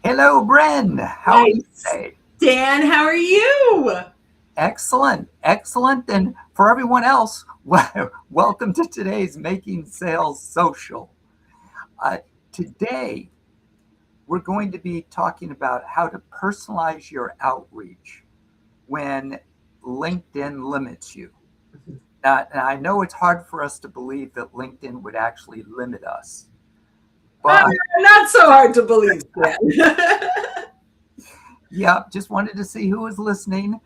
Hello, Bren. How are you Nice. today? Dan, how are you? Excellent, excellent. And for everyone else, welcome to today's Making Sales Social. Uh, Today, we're going to be talking about how to personalize your outreach when LinkedIn limits you. Now, I know it's hard for us to believe that LinkedIn would actually limit us, Uh, but Not so hard to believe, Dan. yeah, just wanted to see who was listening.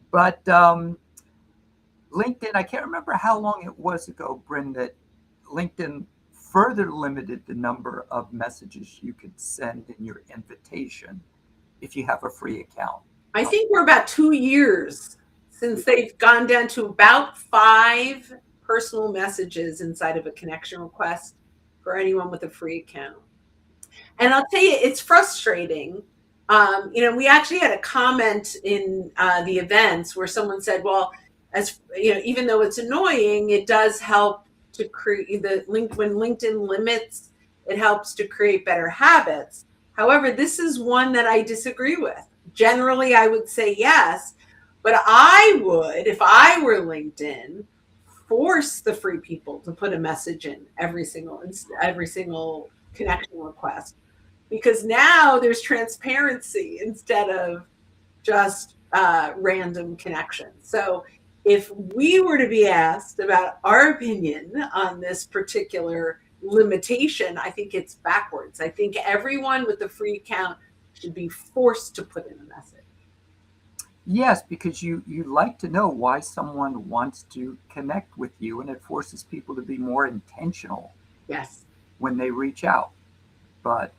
But LinkedIn, I can't remember how long it was ago, Bryn, that LinkedIn further limited the number of messages you could send in your invitation if you have a free account. I think we're about 2 years since they've gone down to about 5 personal messages inside of a connection request for anyone with a free account. And I'll tell you, it's frustrating. We actually had a comment in the events where someone said, "Well, as you know, even though it's annoying, it does help to create the link when LinkedIn limits. It helps to create better habits." However, this is one that I disagree with. Generally, I would say yes, but I would, if I were LinkedIn, force the free people to put a message in every single connection request, because now there's transparency instead of just random connections. So if we were to be asked about our opinion on this particular limitation, I think it's backwards. I think everyone with a free account should be forced to put in a message. Yes, because you like to know why someone wants to connect with you, and it forces people to be more intentional Yes. when they reach out. But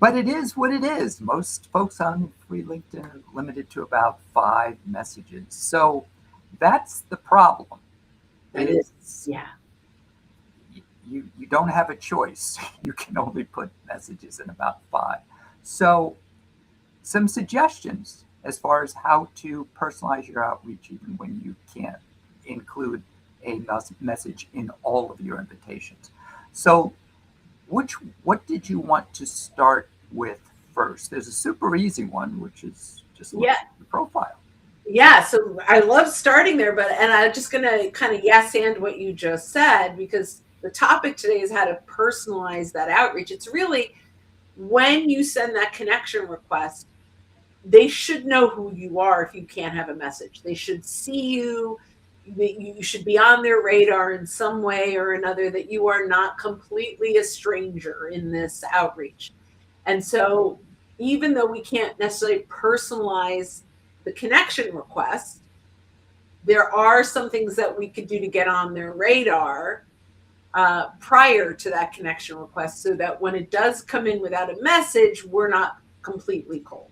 but it is what it is. Most folks on free LinkedIn are limited to about 5 messages. So that's the problem. That is, Is yeah. you don't have a choice. You can only put messages in about 5. So some suggestions as far as how to personalize your outreach even when you can't include a message in all of your invitations. So which what did you want to start with first? There's a super easy one, which is just look Yeah. at the profile. Yeah, so I love starting there, and I'm just going to kind of yes and what you just said, because the topic today is how to personalize that outreach. It's really when you send that connection request, they should know who you are. If you can't have a message, they should see you. You should be on their radar in some way or another, that you are not completely a stranger in this outreach. And so, even though we can't necessarily personalize the connection request, there are some things that we could do to get on their radar prior to that connection request, so that when it does come in without a message, we're not completely cold.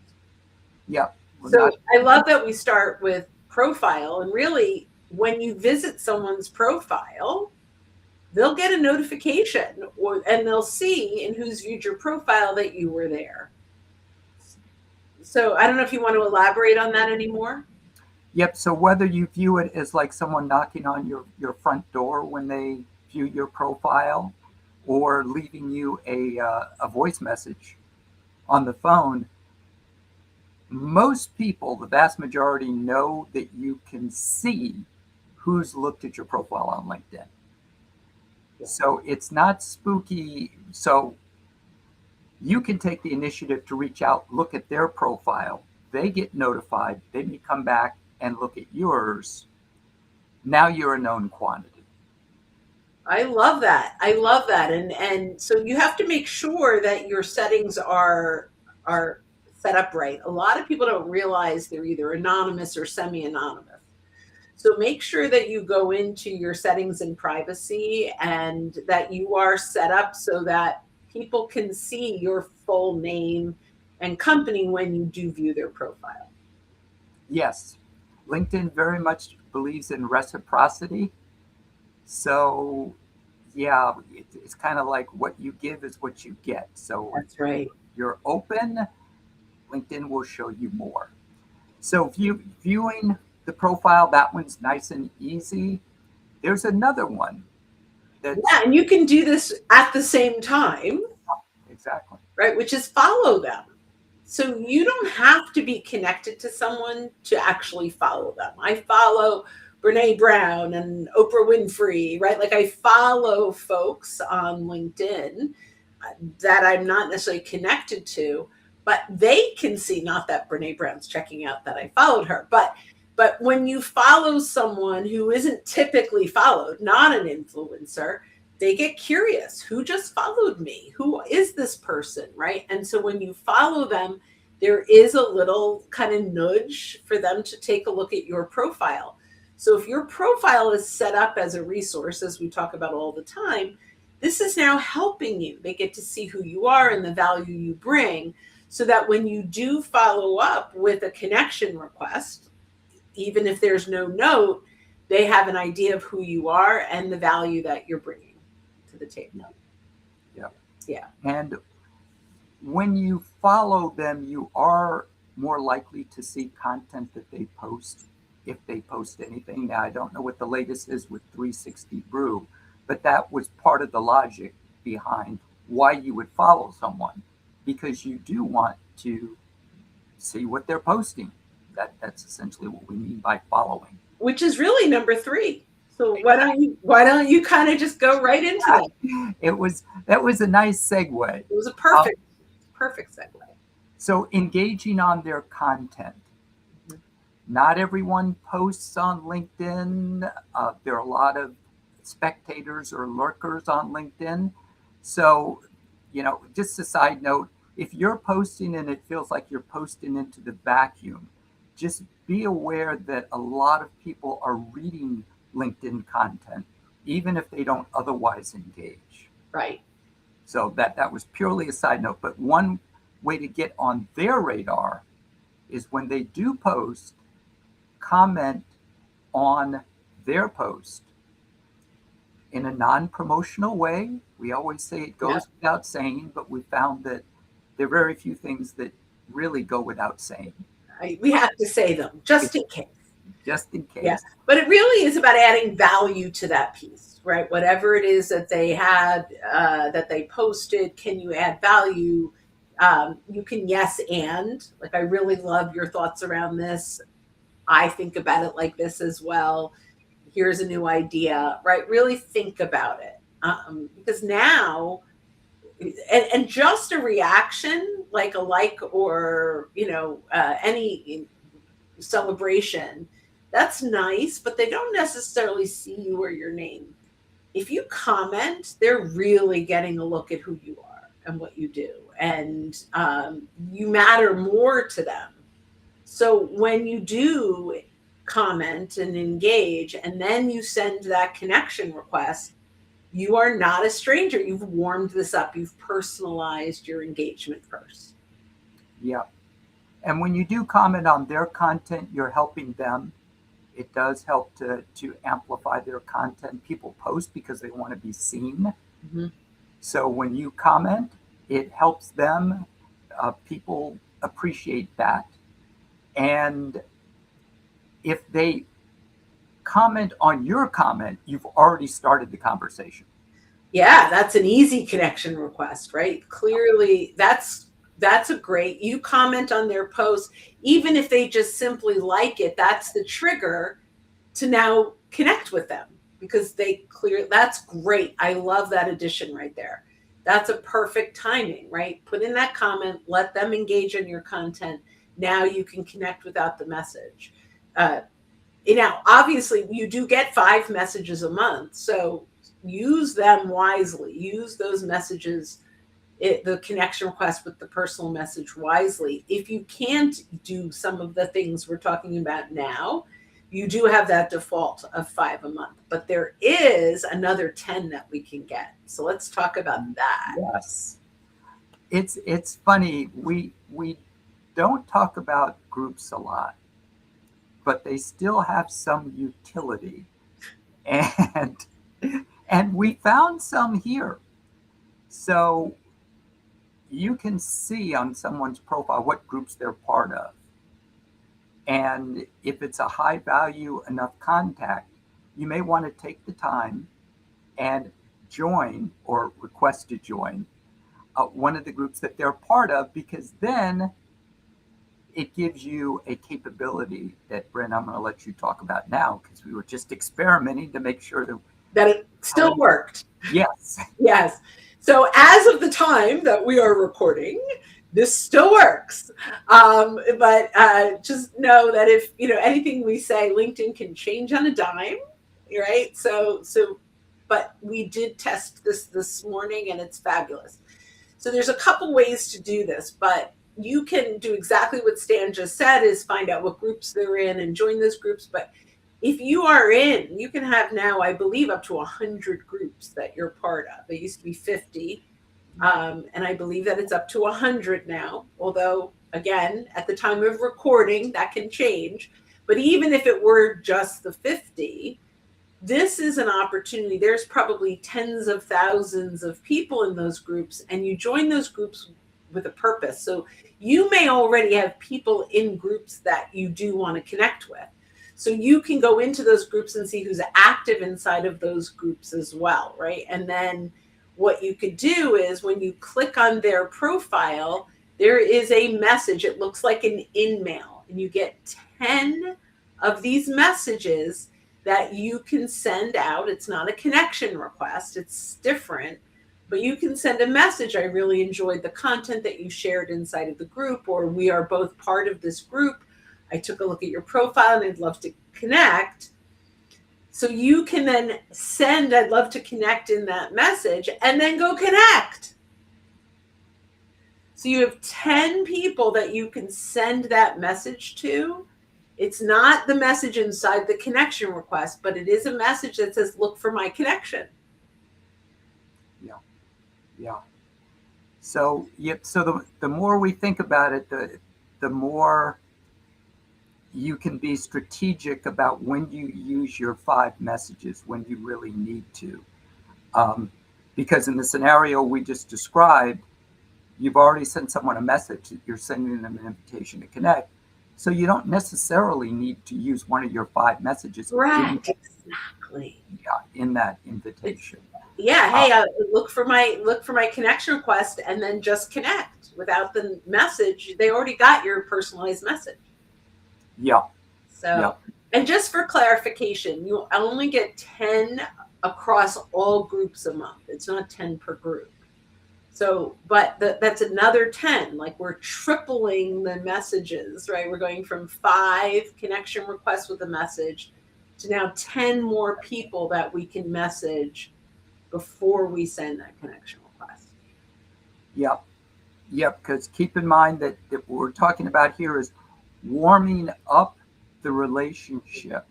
Yeah, we're So not. I love that we start with profile. And really, when you visit someone's profile, they'll get a notification, and they'll see in who's viewed your profile that you were there. So I don't know if you want to elaborate on that anymore. Yep. So whether you view it as like someone knocking on your front door when they view your profile, or leaving you a voice message on the phone, most people, the vast majority, know that you can see who's looked at your profile on LinkedIn. Yeah. So it's not spooky. So you can take the initiative to reach out, look at their profile. They get notified. They may come back and look at yours. Now you're a known quantity. I love that. I love that. And so you have to make sure that your settings are set up right. A lot of people don't realize they're either anonymous or semi-anonymous. So make sure that you go into your settings and privacy, and that you are set up so that people can see your full name and company when you do view their profile. Yes, LinkedIn very much believes in reciprocity. So, yeah, it's kind of like what you give is what you get. So, That's right. you're open, LinkedIn will show you more. So, viewing the profile, that one's nice and easy. There's another one that's Yeah, and you can do this at the same time. exactly. right? Which is follow them. So you don't have to be connected to someone to actually follow them. I follow Brene Brown and Oprah Winfrey, right? Like I follow folks on LinkedIn that I'm not necessarily connected to, but they can see, not that Brene Brown's checking out that I followed her, but when you follow someone who isn't typically followed, not an influencer, they get curious. Who just followed me? Who is this person, right? And so when you follow them, there is a little kind of nudge for them to take a look at your profile. So if your profile is set up as a resource, as we talk about all the time, this is now helping you. They get to see who you are and the value you bring, so that when you do follow up with a connection request, even if there's no note, they have an idea of who you are and the value that you're bringing to the table. Yeah. Yeah. And when you follow them, you are more likely to see content that they post, if they post anything. Now, I don't know what the latest is with 360 Brew, but that was part of the logic behind why you would follow someone, because you do want to see what they're posting. That's essentially what we mean by following. Which is really number 3. So why don't you kind of just go right into that? That was a nice segue. It was a perfect segue. So engaging on their content. Mhm. Not everyone posts on LinkedIn. There are a lot of spectators or lurkers on LinkedIn. So, just a side note, if you're posting and it feels like you're posting into the vacuum, just be aware that a lot of people are reading LinkedIn content, even if they don't otherwise engage. Right. So that was purely a side note. But one way to get on their radar is when they do post, comment on their post in a non-promotional way. We always say it goes without saying, but we found that there are very few things that really go without saying. We have to say them just in case. Just in case. Yeah. But it really is about adding value to that piece, right? Whatever it is that they had, that they posted, can you add value? You can yes and. Like, I really love your thoughts around this. I think about it like this as well. Here's a new idea, right? Really think about it. Because now, and just a reaction, like a like, or, any celebration, that's nice, but they don't necessarily see you or your name. If you comment, they're really getting a look at who you are and what you do. And you matter more to them. So when you do comment and engage, and then you send that connection request, you are not a stranger. You've warmed this up. You've personalized your engagement first. Yeah. And when you do comment on their content, you're helping them. It does help to amplify their content. People post because they want to be seen. Mm-hmm. So when you comment, it helps them. People appreciate that. And if they comment on your comment, you've already started the conversation. Yeah, that's an easy connection request, right? Clearly, that's a great. You comment on their post, even if they just simply like it, that's the trigger to now connect with them, because that's great. I love that addition right there. That's a perfect timing, right? Put in that comment, let them engage in your content. Now you can connect without the message. Now, obviously, you do get 5 messages a month, so use them wisely. Use those messages, the connection request with the personal message wisely. If you can't do some of the things we're talking about now, you do have that default of 5 a month, but there is another 10 that we can get. So let's talk about that. Yes. It's funny. We don't talk about groups a lot, but they still have some utility. And we found some here. So you can see on someone's profile what groups they're part of. And if it's a high value enough contact, you may want to take the time and join or request to join one of the groups that they're part of, because then it gives you a capability that, Bryn, I'm going to let you talk about now, because we were just experimenting to make sure that it still worked. Yes. Yes. So as of the time that we are recording, this still works. But just know that if, anything we say, LinkedIn can change on a dime, right? But we did test this morning and it's fabulous. So there's a couple ways to do this, but you can do exactly what Stan just said, is find out what groups they're in and join those groups. But if you are in, you can have now, I believe, up to 100 groups that you're part of. It used to be 50. And I believe that it's up to 100 now. Although, again, at the time of recording, that can change. But even if it were just the 50, this is an opportunity. There's probably tens of thousands of people in those groups, and you join those groups with a purpose. So you may already have people in groups that you do want to connect with. So you can go into those groups and see who's active inside of those groups as well, right? And then what you could do is when you click on their profile, there is a message. It looks like an in-mail, and you get 10 of these messages that you can send out. It's not a connection request. It's different. But you can send a message. I really enjoyed the content that you shared inside of the group, or we are both part of this group. I took a look at your profile and I'd love to connect. So you can then send, I'd love to connect in that message, and then go connect. So you have 10 people that you can send that message to. It's not the message inside the connection request, but it is a message that says, look for my connection. Yeah. So, the more we think about it, the more you can be strategic about when you use your 5 messages, when you really need to. Because in the scenario we just described, you've already sent someone a message, you're sending them an invitation to connect. So you don't necessarily need to use one of your 5 messages. Right, exactly. Yeah, in that invitation. Yeah, hey, look for my connection request, and then just connect. Without the message, they already got your personalized message. Yeah. So, and just for clarification, you only get 10 across all groups a month. It's not 10 per group. So, but that's another 10. Like, we're tripling the messages, right? We're going from 5 connection requests with a message to now 10 more people that we can message before we send that connection request. Yep, because keep in mind that what we're talking about here is warming up the relationship.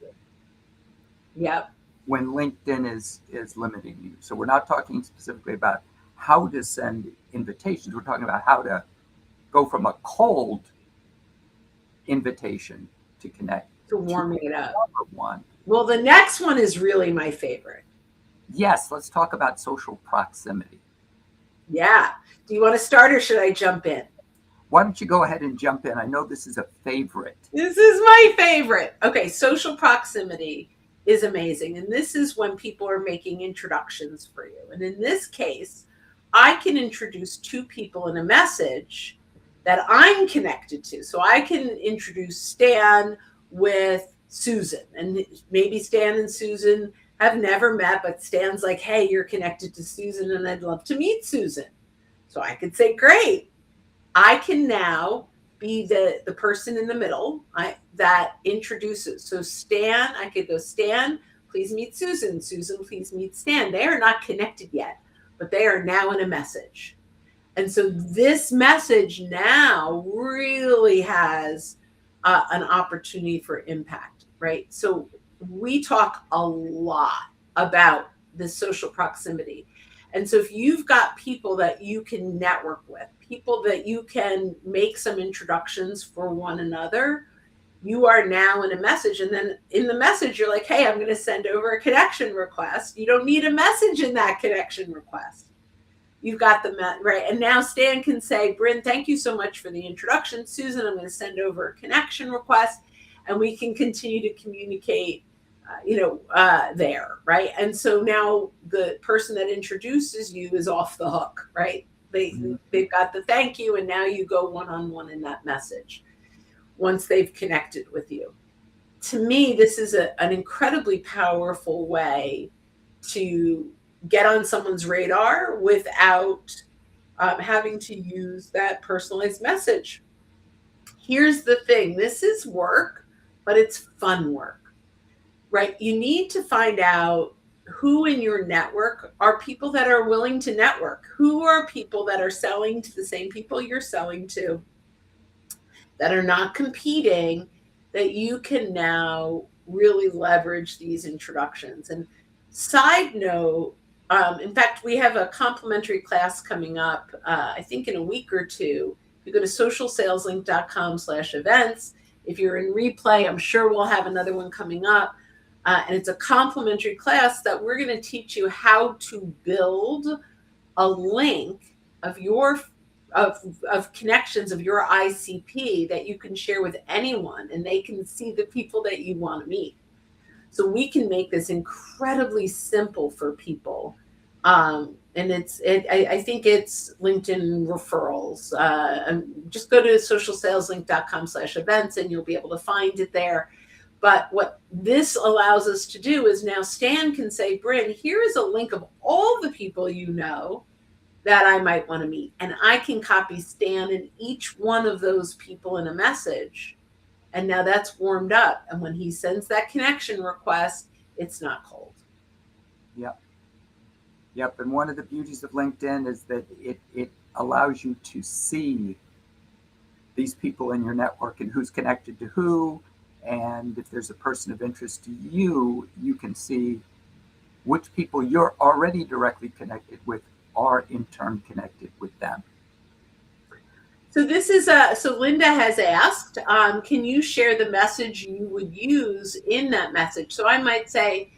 Yep. When LinkedIn is limiting you. So we're not talking specifically about how to send invitations. We're talking about how to go from a cold invitation to connect. To warming it up. One. Well, the next one is really my favorite. Yes, let's talk about social proximity. Yeah. Do you want to start, or should I jump in? Why don't you go ahead and jump in? I know this is a favorite. This is my favorite. Okay, social proximity is amazing. And this is when people are making introductions for you. And in this case, I can introduce 2 people in a message that I'm connected to. So I can introduce Stan with Susan. And maybe Stan and Susan have never met, but Stan's like, hey, you're connected to Susan and I'd love to meet Susan. So I could say, great. I can now be the person in the middle that introduces. So Stan, I could go, Stan, please meet Susan. Susan, please meet Stan. They are not connected yet, but they are now in a message. And so this message now really has an opportunity for impact, right? So we talk a lot about this social proximity. And so if you've got people that you can network with, people that you can make some introductions for one another, you are now in a message. And then in the message, you're like, hey, I'm going to send over a connection request. You don't need a message in that connection request. You've got the right. And now Stan can say, Bryn, thank you so much for the introduction. Susan, I'm going to send over a connection request, and we can continue to communicate there, right? And so now the person that introduces you is off the hook, right? They've got the thank you, and now you go one-on-one in that message once they've connected with you. To me, this is an incredibly powerful way to get on someone's radar without having to use that personalized message. Here's the thing, this is work, but it's fun work, right? You need to find out who in your network are people that are willing to network, who are people that are selling to the same people you're selling to, that are not competing, that you can now really leverage these introductions. And side note, in fact, we have a complimentary class coming up, I think in a week or two. You go to socialsaleslink.com/events. If you're in replay, I'm sure we'll have another one coming up. And it's a complimentary class that we're going to teach you how to build a link of your of connections of your ICP that you can share with anyone, and they can see the people that you want to meet. So we can make this incredibly simple for people. And I think it's LinkedIn referrals. Just go to socialsaleslink.com/events and you'll be able to find it there. But what this allows us to do is now Stan can say, Bryn, here is a link of all the people you know that I might want to meet. And I can copy Stan and each one of those people in a message. And now that's warmed up. And when he sends that connection request, it's not cold. Yep. Yep. And one of the beauties of LinkedIn is that it allows you to see these people in your network and who's connected to who. And if there's a person of interest to you, you can see which people you're already directly connected with are in turn connected with them. So this is so Linda has asked, can you share the message you would use in that message? So I might say,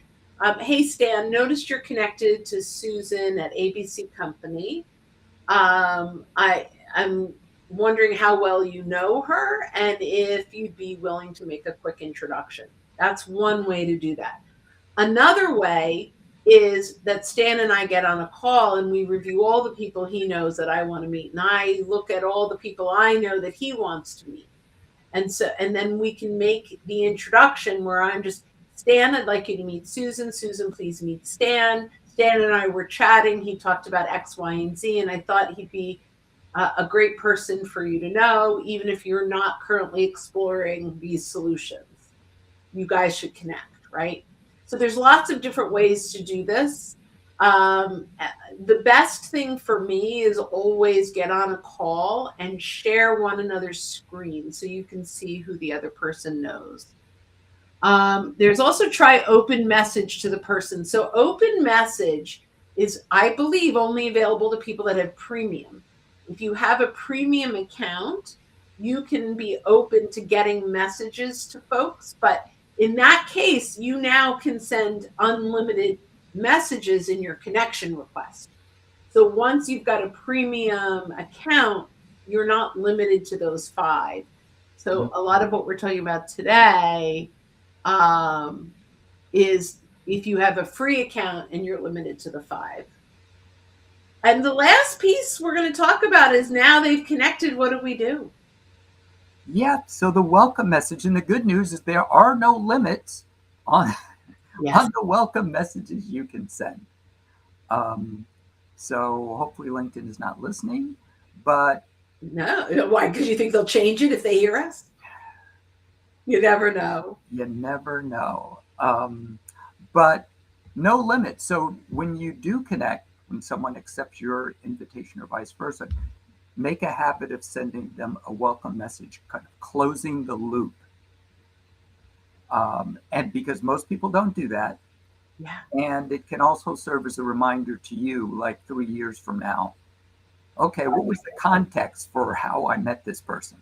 hey, Stan, noticed you're connected to Susan at ABC Company. I'm wondering how well you know her and if you'd be willing to make a quick introduction. That's one way to do that. Another way is that Stan and I get on a call and we review all the people he knows that I want to meet. And I look at all the people I know that he wants to meet. And then we can make the introduction where I'm just, Stan, I'd like you to meet Susan. Susan, please meet Stan. Stan and I were chatting. He talked about X, Y, and Z, and I thought he'd be a great person for you to know, even if you're not currently exploring these solutions. You guys should connect, right? So there's lots of different ways to do this. The best thing for me is always get on a call and share one another's screen so you can see who the other person knows. There's also try open message to the person. So open message is, I believe, only available to people that have premium. If you have a premium account, you can be open to getting messages to folks. But in that case, you now can send unlimited messages in your connection request. So once you've got a premium account, you're not limited to those 5. So a lot of what we're talking about today is if you have a free account and you're limited to the 5. And the last piece we're going to talk about is now they've connected, what do we do? Yeah, so the welcome message, and the good news is there are no limits on the welcome messages you can send. So hopefully LinkedIn is not listening, but... No, why? Because you think they'll change it if they hear us? You never know. You never know. But no limit. So when you do connect, when someone accepts your invitation or vice versa, make a habit of sending them a welcome message, kind of closing the loop. And because most people don't do that. Yeah. And it can also serve as a reminder to you, like 3 years from now. Okay, what was the context for how I met this person?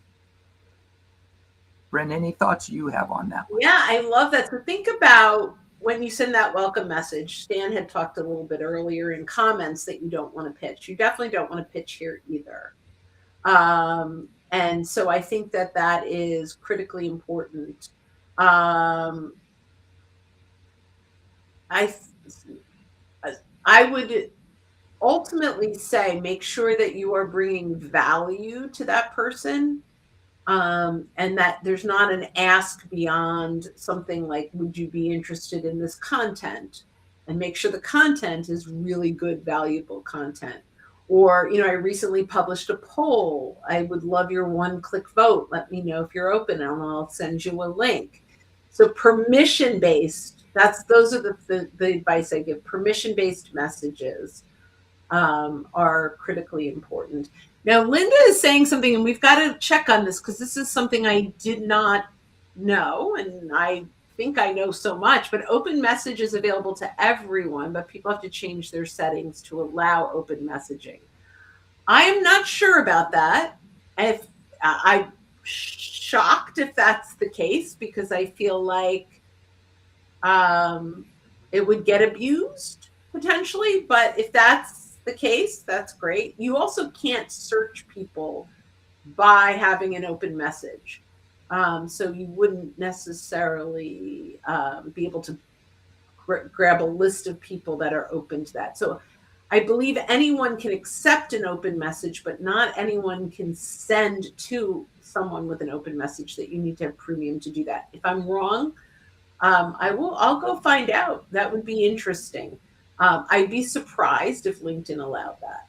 Bryn, any thoughts you have on that one? Yeah, I love that. So think about when you send that welcome message. Stan had talked a little bit earlier in comments that you don't want to pitch. You definitely don't want to pitch here either. And so I think that is critically important. I would ultimately say, make sure that you are bringing value to that person, and that there's not an ask beyond something like, would you be interested in this content? And make sure the content is really good, valuable content. Or, I recently published a poll. I would love your one-click vote. Let me know if you're open, and I'll send you a link. So permission-based, those are the advice I give. Permission-based messages are critically important. Now, Linda is saying something, and we've got to check on this because this is something I did not know, and I think I know so much, but open message is available to everyone, but people have to change their settings to allow open messaging. I am not sure about that. If I'm shocked if that's the case, because I feel like it would get abused potentially, but if that's the case, that's great. You also can't search people by having an open message. So you wouldn't necessarily be able to grab a list of people that are open to that. So I believe anyone can accept an open message, but not anyone can send to someone with an open message. That you need to have premium to do that. If I'm wrong, I'll go find out. That would be interesting. I'd be surprised if LinkedIn allowed that.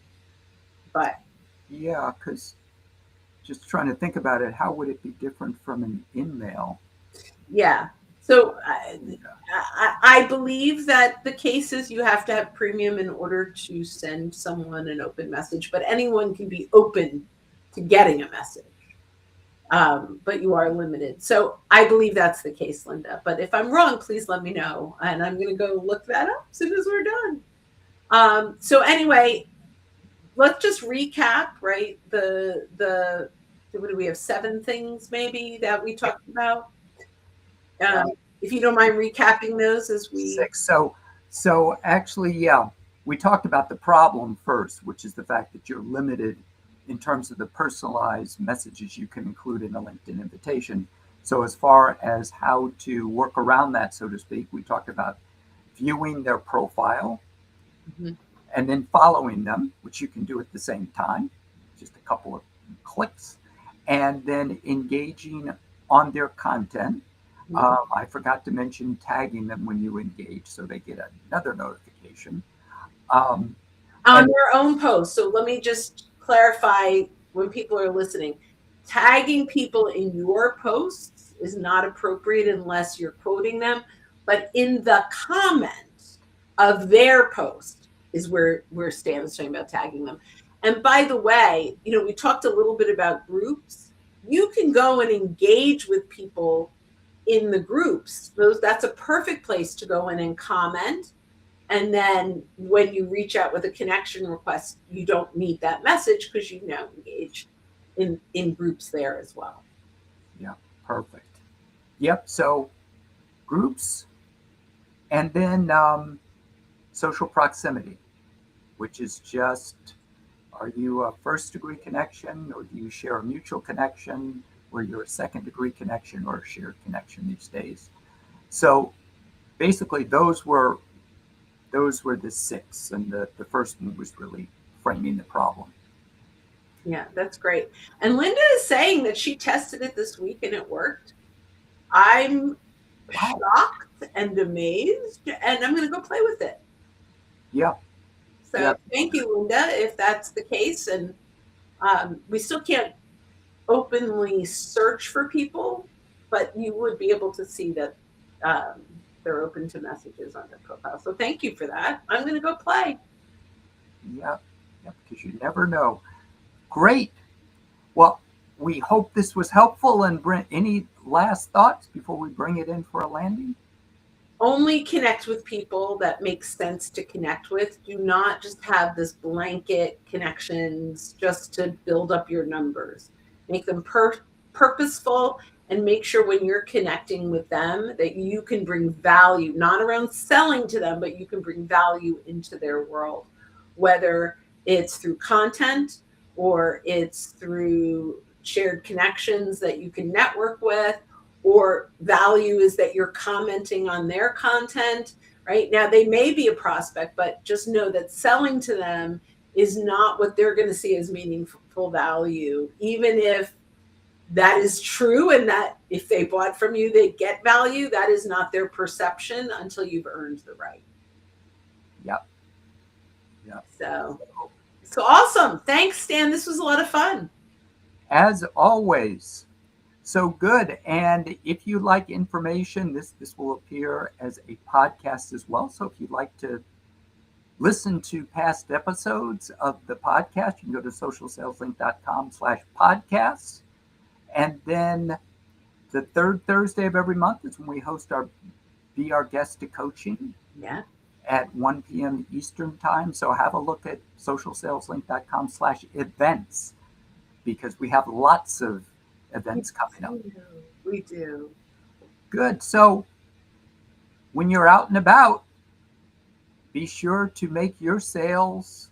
But Yeah, because just trying to think about it, how would it be different from an in-mail? yeah. So I believe that the case is you have to have premium in order to send someone an open message, but anyone can be open to getting a message. But you are limited. So I believe that's the case, Linda. But if I'm wrong, please let me know. And I'm going to go look that up as soon as we're done. So anyway, let's just recap, right? What do we have? 7 things maybe that we talked about. If you don't mind recapping those as we... 6. So actually, yeah, we talked about the problem first, which is the fact that you're limited in terms of the personalized messages you can include in a LinkedIn invitation. So as far as how to work around that, so to speak, we talked about viewing their profile and then following them, which you can do at the same time, just a couple of clicks, and then engaging on their content. I forgot to mention tagging them when you engage, so they get another notification. On their own post. So let me just clarify when people are listening. Tagging people in your posts is not appropriate unless you're quoting them, but in the comments of their post is where Stan is talking about tagging them. And by the way, we talked a little bit about groups. You can go and engage with people in the groups. That's a perfect place to go in and comment. And then when you reach out with a connection request, you don't need that message because you now engage in groups there as well. Yeah, perfect. Yep, so groups, and then social proximity, which is just, are you a first-degree connection, or do you share a mutual connection, or you're a second-degree connection or a shared connection these days? So basically those were the 6, and the first one was really framing the problem. Yeah, that's great. And Linda is saying that she tested it this week and it worked. I'm shocked and amazed, and I'm going to go play with it. Yeah. So Thank you, Linda, if that's the case. And we still can't openly search for people, but you would be able to see that they're open to messages on their profile. So thank you for that. I'm going to go play. Yeah, because you never know. Great. Well, we hope this was helpful. And Brent, any last thoughts before we bring it in for a landing? Only connect with people that make sense to connect with. Do not just have this blanket connections just to build up your numbers. Make them purposeful, and make sure when you're connecting with them that you can bring value, not around selling to them, but you can bring value into their world, whether it's through content or it's through shared connections that you can network with, or value is that you're commenting on their content. right? Now, they may be a prospect, but just know that selling to them is not what they're going to see as meaningful value, even if that is true, and that if they bought from you, they get value. That is not their perception until you've earned the right. Yep. Yep. So awesome. Thanks, Stan. This was a lot of fun. As always. So good. And if you like information, this will appear as a podcast as well. So if you'd like to listen to past episodes of the podcast, you can go to socialsaleslink.com/podcasts. And then the third Thursday of every month is when we host our Be Our Guest to Coaching. Yeah. At 1 p.m. Eastern time. So have a look at socialsaleslink.com/events, because we have lots of events coming up. We do. Good. So when you're out and about, be sure to make your sales